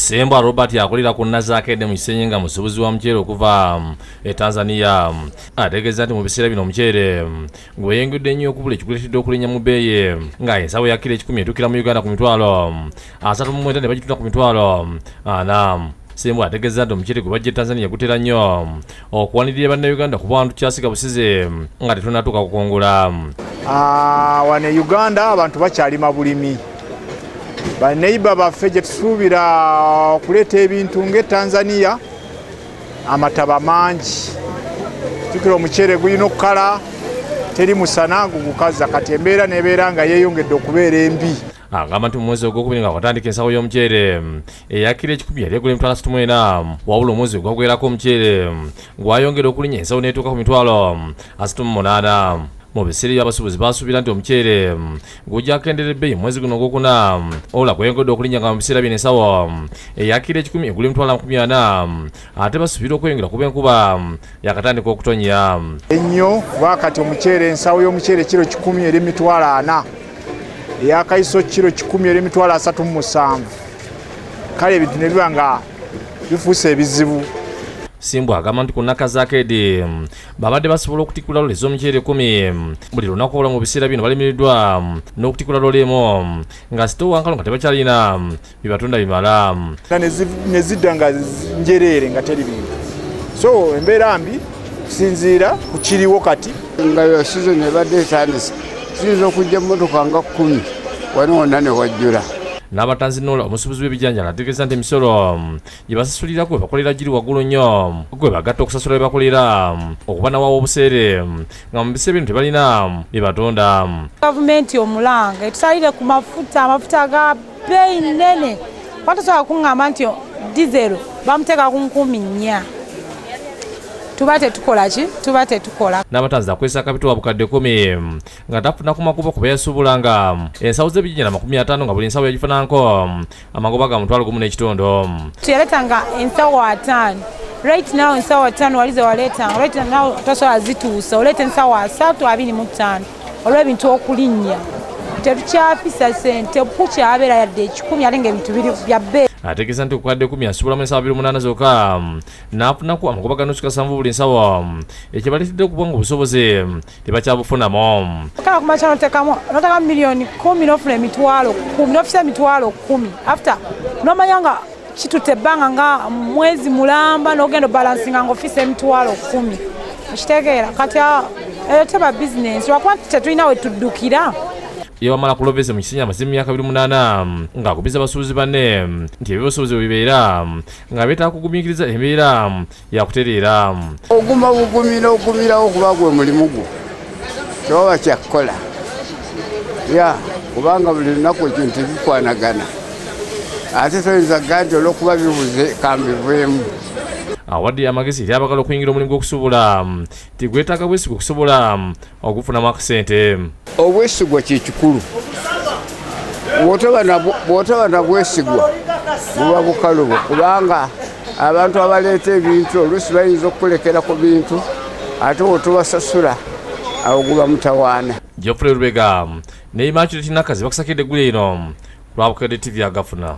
Sembwa Robert yakolera ku Nazareth mu Kisenyi nga musubuzi wa muceere okuva Tanzania ategeeza nti mu biseera bino omuceere gweyengedde nnyo okubula ekiguleetedde okulinnya mu bbeeyi nga ensawo ya kilo 10 etuukira mu Uganda ku mitwalo 39 ne bagitunda ku mitwalo 40. Sembwa ategeeza nti omuceere gwe bajja Tanzania gutera nnyo okuwanirira bannayuganda kuba abantu kyasiga busize nga tetunnatuuka kukungula. Wano e Uganda abantu bakyalima bulimi. Baneiba baffe gye tusuubira okuleeta ebintu ng'e Tanzania amataba mangi. Tukira omuceere gulina okukala teri musana gukaza kati embeera nebeera nga yeeyongedde okubeera embi. Agamba nti mu mwezi ogwokubiri nga watandika ensawo y'omuceere eya kilo 10 yali egula emitwalo 64 wabula omwezi gwagwerako omuceere gwayongera okulinnya ensawo n'etuuka ku mitwalo 38. Mu biseera abasuubuzi basuubira nti omuceere gujja kukendera ebbeeyi mwezi guno ogwokuna wabula gweyongedde okulinnya nga mu biseera bino ensawo eya kilo 10 egula emitwalo 40 ate basuubira okweyongera kuba enkuba yakatandika okutonya ennyo kuba kati omuceere ensawo y'omuceere kilo 10 eri emitwalo 4 eyakaiso kilo 10 eri emitwalo 37. Kale ebintu ne biba nga bifuuse ebizibu. Sembwa agamba nti ku Nazareth babadde basobola okutikula lole z'omuceere 10 buli lunaku wabula mu biseera bino balemeriddwa n'okutikula lole emu nga sitowa nkalo nga tebakyalina bibatunda bimala ne zidda nga njereere nga teri bintu. So embeera mbi kusinziira ku kiriwo kati nga yo season ebadde etandise ziyinza okujja emmotoka nga 10 wano wonna ne wajjula. N'abatanzinola omusuubuzi w'ebijanjala ategeeza nti emisolo gye basasulira gwe bakolera giri waggulu nnyo gwe bagatta okusasula bye bakolera okuba nawawo obuseere nga mu biseera bino tebalina bye batunda. Gavumenti omulanga etusalire ku amafuta aga bbeeyi nnene kwatasobola kuŋŋamba nti dizero bamuteeka ku 4,000. Tuba tetukola ki? Tuba tetukola. N'abatanzi akwesa kapito wa bukadde 10 nga tafuna ku makubo kuba yasuubulanga ensawo z'ebijanjala 50 nga buli ensawo yagifunanko amagoba ga mutwalo 1.5. Tuyaletanga ensawo 5. Right now ensawo 5 walize waletanga. Right now tosobola zituusa. Oleta ensawo 3.25 olw'ebintu okulinnya. Tetukyafisa ssente kukyabeera yadde 10 ate ng'ebintu biri bya bbeeyi. Ategeeza nti okukadde 10 asuubulamu ensawo 28 zokka n'afunaku amagoba ga nusu kasanvu buli nsawo ekibaleetedde okuba nga obusobozi tebakyabufunamu. Kala ku makya n'otekamu miliyoni 10 n'ofuna emitwalo 10 n'ofisa emitwalo 10 after n'omanya nga kitutte ebbanga nga mwezi mulamba n'ogenda obalansinga ng'ofisa emitwalo 10. Okitegeera kati eyo teba bizinensi lwakuba tetulina we tuddukira. Yewamala kuloveze mu Kisenyi amaze emyaka 28 ng'akubiza abasuubuzi banne nti eby'obusuubuzi bwebibeera nga beetaaga kugumiikiriza embeera yakutereera. Ogumirawo kuba gwe mulimu gwo tewaba kyakukola kubanga buli lunaku ekintu bikwanagana ate toyinza gga nti olw'okuba bibuze kambiveemu. Awadde amagezi eri abagala okuyingira omulimu gw'okusuubula nti gwetaaga bwesigwa okusobola okufunamu akasente. Obwesigwa kye kikulu. Bw'otaba na bwesigwa buba bukalubo kubanga abantu abaleeta ebintu oluusi bayinza okukulekera ku bintu ate wotubasasula awo guba mutawaana. Geoffrey Lubega ne Immaculate Nakazi bakusakidde eggulu eno lwa Bukedde TV agafuna.